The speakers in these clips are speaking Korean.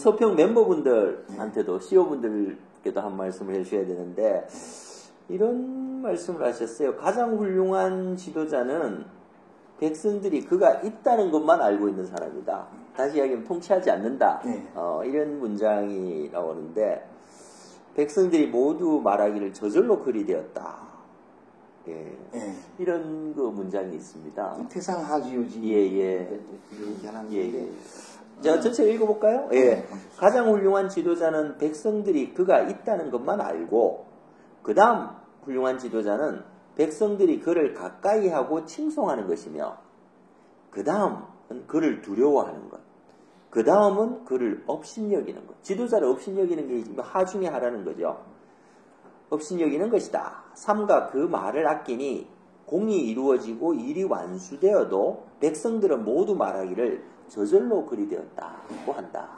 서평 멤버분들한테도 CEO분들께도 한 말씀을 해주셔야 되는데 이런 말씀을 하셨어요. 가장 훌륭한 지도자는 백성들이 그가 있다는 것만 알고 있는 사람이다. 다시 이야기하면 통치하지 않는다. 이런 문장이 나오는데 백성들이 모두 말하기를 저절로 그리 되었다. 이런 그 문장이 있습니다. 태상하지요지. 예. 자, 전체 읽어볼까요? 가장 훌륭한 지도자는 백성들이 그가 있다는 것만 알고, 그 다음 훌륭한 지도자는 백성들이 그를 가까이 하고 칭송하는 것이며, 그 다음은 그를 두려워하는 것, 그 다음은 그를 업신여기는 것. 지도자를 업신여기는 게 하중에 하라는 거죠. 업신여기는 것이다. 삼가 그 말을 아끼니 공이 이루어지고 일이 완수되어도 백성들은 모두 말하기를 저절로 그리 되었다고 한다.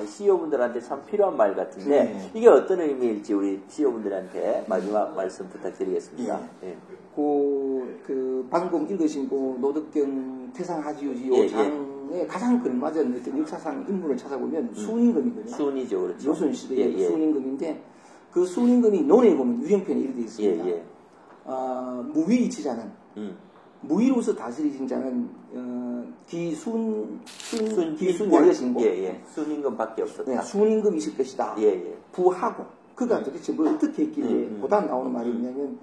CEO분들한테 참 필요한 말 같은데 이게 어떤 의미일지 우리 CEO분들한테 마지막 말씀 부탁드리겠습니다. 그 방금 읽으신 그 노덕경 태상하지요지 장에 가장 걸맞은 어떤 역사상 인물을 찾아보면 수은임금이거든요. 수은이죠, 그렇죠. 조선 시대의 수은임금인데 그 수은임금이 논에 보면 유형편에 이렇게 있습니다. 무위치자는 무위로서 다스리신 자는 기순 여신고 순임금밖에 없었다. 순임금이 있을 것이다. 부하고 그가 도대체 뭘 어떻게 했길래 보다 나오는 말이 뭐냐면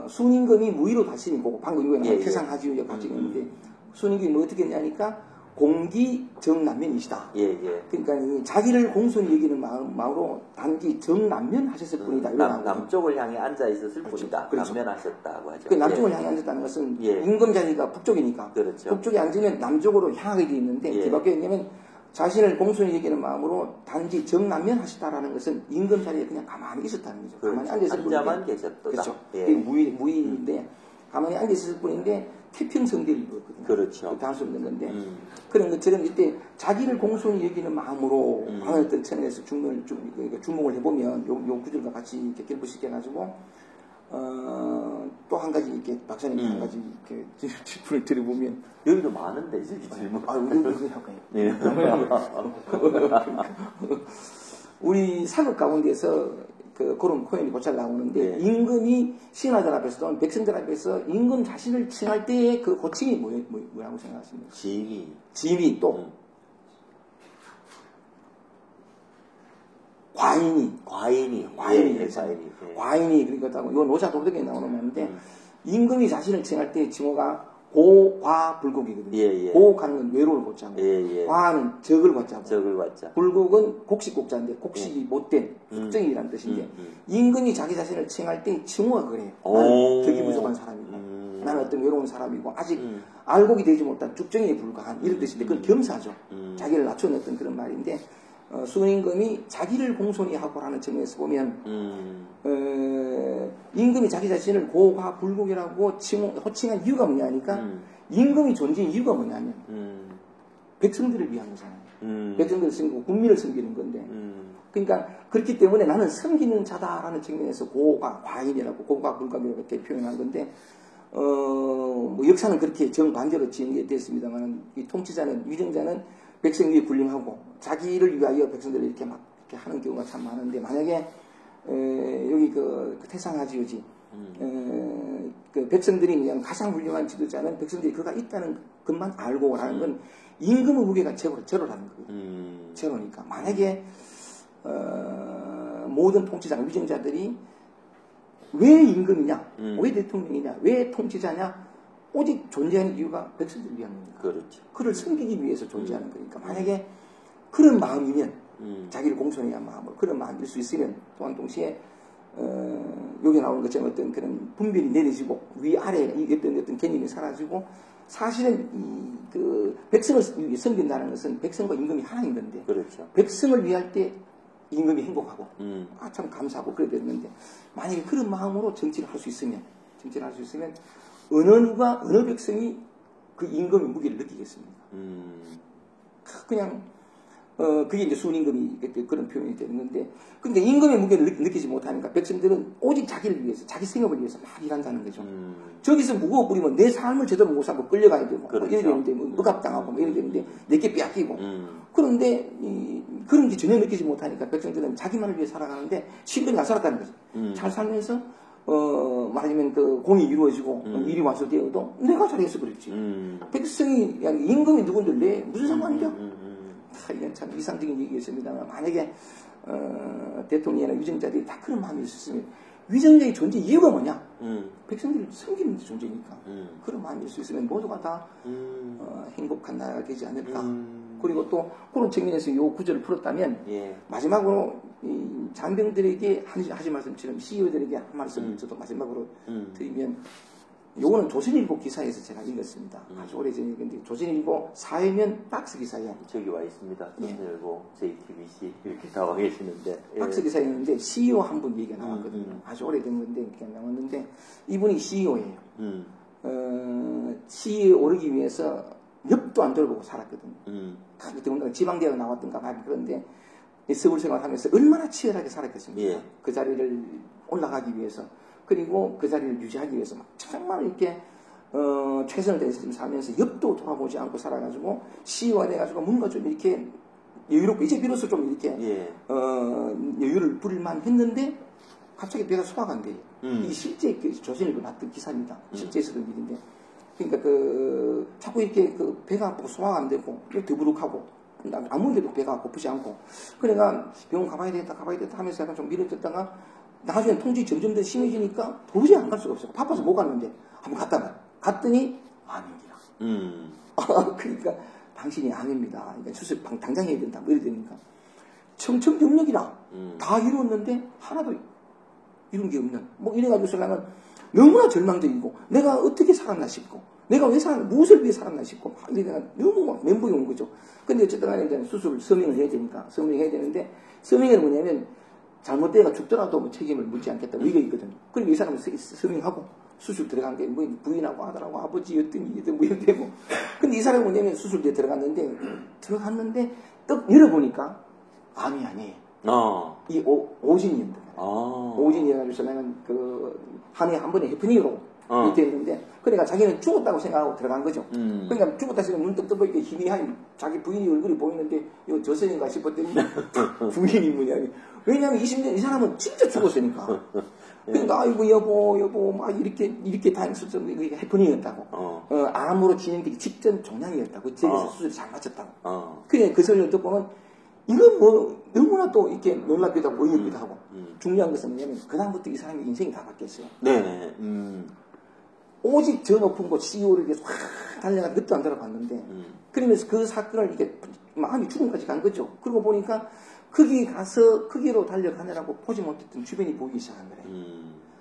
순임금이 무위로 다스리고 방금 이거는 태상하지요 같이 있는데 순임금이 뭐 어떻게 했냐니까 공기 정남면이시다. 그러니까 자기를 공손히 여기는 마음으로 단지 정남면 하셨을 뿐이다. 남쪽을 향해 앉아 있었을 뿐이다. 그렇죠. 남면하셨다고 하죠. 그 남쪽을 향해 앉았다는 것은 임금 자리가 북쪽이니까 북쪽에 앉으면 남쪽으로 향하게 되어 있는데 뒤바뀌어 있냐면 자신을 공손히 여기는 마음으로 단지 정남면 하셨다라는 것은 임금 자리에 그냥 가만히 있었다는 거죠. 가만히 앉았을 뿐인데 앉아만 계셨다. 그렇죠. 무의인데 가만히 앉아 있었을 뿐인데 태평성대를 이루었거든요. 그렇죠. 다 할 수 없는 건데 그런 것처럼 이때 자기를 공손히 여기는 마음으로 방어했던 천에서 주목을 해보면 요 구절과 같이 이렇게 결부시켜가지고 또 한 가지 이렇게 박사님 한 가지 이렇게 질문을 드려보면 여기도 많은데 질문. 우리 사극 가운데서 그런 표현이 고찰 나오는데 임금이 신하들 앞에서 또는 백성들 앞에서 임금 자신을 칭할 때의 그 호칭이 뭐라고 생각하십니까? 지위 또 과인이 그러니까 이건 노자 도덕에 나오는 말인데 임금이 자신을 칭할 때 칭호가 고과불곡이거든요. 고가는 건 외로울 고자고 과는 적을 고자고 불곡은 곡식곡자인데 곡식이 못된 특정이라는 뜻인데 임금이 자기 자신을 칭할 때 칭호가 그래요. 나는 덕이 부족한 사람이고 나는 어떤 외로운 사람이고 아직 알곡이 되지 못한 죽정에 불과한 이런 뜻인데 그건 겸사죠. 자기를 낮춰놓던 그런 말인데 수은임금이 자기를 공손히 하고라는 측면에서 보면 임금이 자기 자신을 고과불곡이라고 호칭한 이유가 뭐냐니까 임금이 존재한 이유가 뭐냐면 백성들을 위한 거잖아요. 백성들을 섬기고 국민을 섬기는 건데 그러니까 그렇기 때문에 나는 섬기는 자다라는 측면에서 과인이라고 고과불곡이라고 이렇게 표현한 건데 뭐 역사는 그렇게 정반대로 진행됐습니다만 이 통치자는 위정자는 백성 위에 군림하고 자기를 위하여 백성들을 이렇게 막 이렇게 하는 경우가 참 많은데 만약에 여기 그 태상하지요지 그 백성들이 그냥 가장 훌륭한 지도자는 백성들이 그가 있다는 것만 알고 하는 건 임금의 무게가 제로라는 거예요. 제로니까 만약에 모든 통치자 위정자들이 왜 임금이냐, 왜 대통령이냐, 왜 통치자냐 오직 존재하는 이유가 백성들을 위한 겁니다. 그렇죠. 그를 섬기기 위해서 존재하는 거니까 만약에 그런 마음이면 자기를 공손히 한 마음으로 그런 마음일 수 있으면 또한 동시에 여기 나오는 것처럼 어떤 그런 분별이 내려지고 위아래 어떤 개념이 사라지고 사실은 그 백성을 섬긴다는 것은 백성과 임금이 하나인 건데 백성을 위할 때 임금이 행복하고 참 감사하고 그래야 되는데 만약에 그런 마음으로 정치를 할 수 있으면 어느 누가 어느 백성이 그 임금의 무게를 느끼겠습니까? 그냥 그게 이제 순임금이 그런 표현이 되는 건데, 그러니까 임금의 무게를 느끼지 못하니까 백성들은 오직 자기를 위해서, 자기 생업을 위해서 막 일한다는 거죠. 저기서 무거워 부리면 내 삶을 제대로 못 살고 끌려가야 되고, 그렇죠. 이래야 되는데, 억압당하고, 이래야 되는데, 내게 빼앗기고. 그런데, 그런 게 전혀 느끼지 못하니까 백성들은 자기만을 위해 살아가는데, 실컷 안 살았다는 거죠. 잘 살면서, 말하자면 그 공이 이루어지고, 일이 완수되어도 내가 잘해서 그렇지. 백성이, 임금이 누군데 내 무슨 상관이냐? 이건 참 이상적인 얘기였습니다만, 만약에 대통령이나 위정자들이 다 그런 마음이 있었으면, 위정자의 존재 이유가 뭐냐? 백성들을 섬기는 존재니까. 그런 마음이 있을 수 있으면 모두가 다 행복한 나라가 되지 않을까. 그리고 또 그런 측면에서 이 구절을 풀었다면, 예. 마지막으로 이 장병들에게 하신 말씀처럼 CEO들에게 한 말씀 저도 마지막으로 드리면, 요거는 조선일보 기사에서 제가 읽었습니다. 아주 오래전 얘기인데, 조선일보 사회면 박스 기사예요. 저기 와 있습니다. 조선일보, JTBC 이렇게 나와 계시는데. 박스 기사였는데 CEO 한 분 얘기가 나왔거든요. 아주 오래된 건데 이렇게 나왔는데, 이분이 CEO예요. CEO에 오르기 위해서 옆도 안 돌보고 살았거든요. 그때 지방대학 나왔던가 봐. 그런데 서울 생활하면서 얼마나 치열하게 살았겠습니까? 예. 그 자리를 올라가기 위해서. 그리고 그 자리를 유지하기 위해서 막 정말 이렇게 최선을 다해서 살면서 옆도 돌아보지 않고 살아가지고 CEO가 돼가지고 뭔가 좀 이렇게 여유롭고 이제 비로소 좀 이렇게 예. 여유를 부릴만 했는데 갑자기 배가 소화가 안 돼요. 이게 실제 조선일보 났던 기사입니다. 실제 있었던 일인데, 그러니까 자꾸 이렇게 배가 아프고 소화가 안 되고 더부룩하고 아무데도 배가 고프지 않고, 그러니까 병원 가봐야 되겠다 하면서 약간 좀 미뤄졌다가 나중에 통증이 점점 더 심해지니까 도저히 안 갈 수가 없어요. 바빠서 못 갔는데 한번 갔더니 암입니다. 그러니까 당신이 암입니다. 그러니까 수술 당장 해야 된다. 뭐 이래 되니까 청천벽력이라 다 이루었는데 하나도 이룬 게 없는, 뭐 이래가지고 신랑은 너무나 절망적이고, 내가 어떻게 살았나 싶고, 내가 왜 살았나, 무엇을 위해 살았나 싶고, 내가 너무 막 멘붕이 온 거죠. 근데 어쨌든 간에 이제 수술을 서명을 해야 되니까, 서명해야 되는데, 서명은 뭐냐면, 잘못되가 죽더라도 뭐 책임을 묻지 않겠다. 이게 있거든요. 그리고 이 사람은 서명하고, 수술 들어간 게 뭐 부인하고 아들하고 아버지였든 이든 뭐 이렇게 되고. 근데 이 사람은 뭐냐면 수술대에 들어갔는데 떡 열어보니까 암이 아니에요. 이 오진이었다. 오진이어가지고 나는 한 해 한 번에 해프닝으로 되었는데, 그러니까 자기는 죽었다고 생각하고 들어간 거죠. 그러니까 죽었다 생각하면 눈 뜨고 희미한 자기 부인이 얼굴이 보이는데, 이거 저승인가 싶었더니 부인이 뭐냐면, 왜냐면 20년 이 사람은 진짜 죽었으니까. 그러니까 아이고 여보 막 이렇게 다녔었죠. 이게 해프닝이었다고. 암으로 진행되기 직전 종양이었다고. 제에서 수술이 잘 맞췄다고. 그냥 그 소리를 듣고는 이건 뭐 너무나 또 이렇게 놀랍기도 하고 어이없기도 하고. 중요한 것은 뭐냐면 그다음부터 이 사람의 인생이 다 바뀌었어요. 네. 오직 저 높은 곳 CEO를 위해서 확 달려가 몇도 안 들어봤는데, 그러면서 그 사건을 이렇게 마음이 죽음까지 간 거죠. 그러고 보니까 거기로 달려가느라고 보지 못했던 주변이 보이기 시작한 거예요.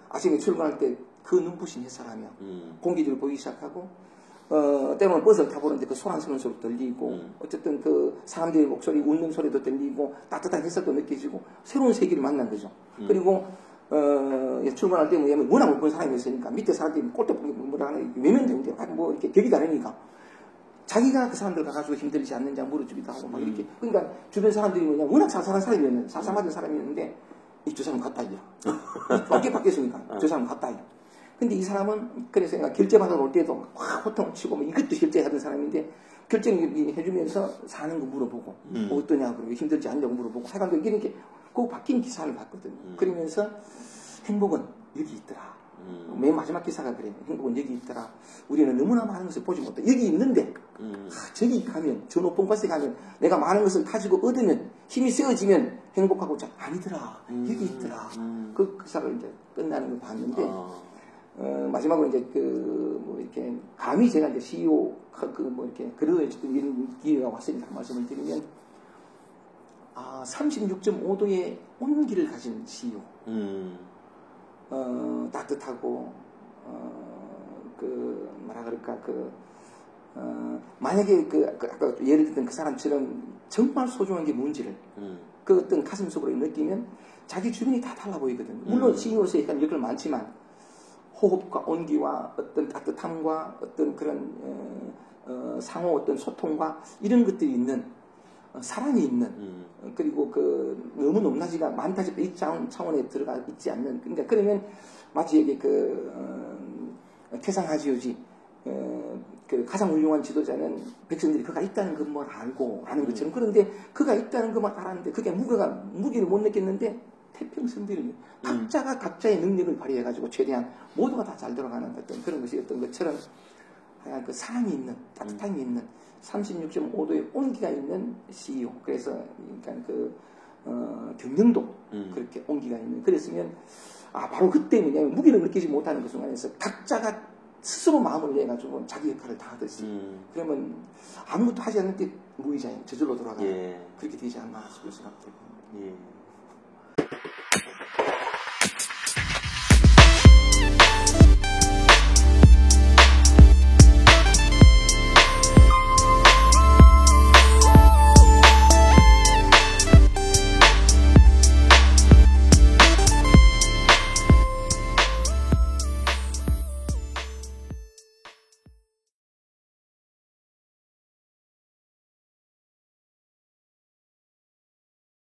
아침에 출근할 때 그 눈부신 햇살하며 공기들을 보이기 시작하고, 때로는 버스를 타보는데 그 소란 서는 소리도 들리고, 어쨌든 그 사람들의 목소리, 웃는 소리도 들리고, 따뜻한 햇살도 느껴지고, 새로운 세계를 만난 거죠. 그리고 출근할 때 뭐냐면 워낙 못 본 사람이 있으니까 밑에 사람들이 꼴떡보기 뭐라 하나 외면되는데, 뭐 이렇게 격이 다르니까 자기가 그 사람들 가가지고 힘들지 않는지 물어주기도 하고 막 이렇게. 그러니까 주변 사람들이 뭐냐, 워낙 살살한 사람이었는데, 살살맞은 사람이었는데, 저 사람 갔다 이야. 어깨 바뀌었으니까 저 사람 갔다 이야. 근데 이 사람은 그래서 내가 결제 받아 올 때도 확 호통을 치고 뭐 이것도 결제하던 사람인데, 결제해주면서 사는 거 물어보고 뭐 어떠냐고, 그리고 힘들지 않냐고 물어보고 하여간 이렇게 그 바뀐 기사를 봤거든요. 그러면서 행복은 여기 있더라. 맨 마지막 기사가 그래요. 행복은 여기 있더라. 우리는 너무나 많은 것을 보지 못해. 여기 있는데 저기 가면, 저 높은 곳에 가면 내가 많은 것을 가지고 얻으면, 힘이 세워지면 행복하고, 아니더라. 여기 있더라. 그 기사를 이제 끝나는 걸 봤는데, 마지막으로 이제 뭐 이렇게 감히 제가 이제 CEO 뭐 이렇게 그러던 이런 기회가 왔으니까 말씀을 드리면, 36.5도의 온기를 가진 CEO. 따뜻하고, 뭐라 그럴까, 만약에 아까 예를 들던 그 사람처럼 정말 소중한 게 뭔지를, 그 어떤 가슴 속으로 느끼면 자기 주변이 다 달라 보이거든요. 물론 CEO로서의 약간 역할 많지만, 호흡과 온기와 어떤 따뜻함과 어떤 그런, 상호 어떤 소통과 이런 것들이 있는, 사랑이 있는 그리고 그 너무 높낮이가 많다지 이 차원에 들어가 있지 않는 그러니까 그러면 마치 이게 태상하지요지 그 가장 훌륭한 지도자는 백성들이 그가 있다는 것만 알고 하는 것처럼 그런데 그가 있다는 것만 알았는데 그게 무기를 못 느꼈는데 태평성들이 각자가 각자의 능력을 발휘해가지고 최대한 모두가 다 잘 돌아가는 어떤 그런 것이었던 것처럼 그 사랑이 있는 따뜻함이 있는 36.5도의 온기가 있는 CEO 그래서 그러니까 경영도 그렇게 온기가 있는 그랬으면 바로 그때 뭐냐면 무기를 느끼지 못하는 그 순간에서 각자가 스스로 마음을 내가지고 자기 역할을 다 하듯이 그러면 아무것도 하지 않는 게 무의자예요 저절로 돌아가요 그렇게 되지 않나 싶을 생각도 들고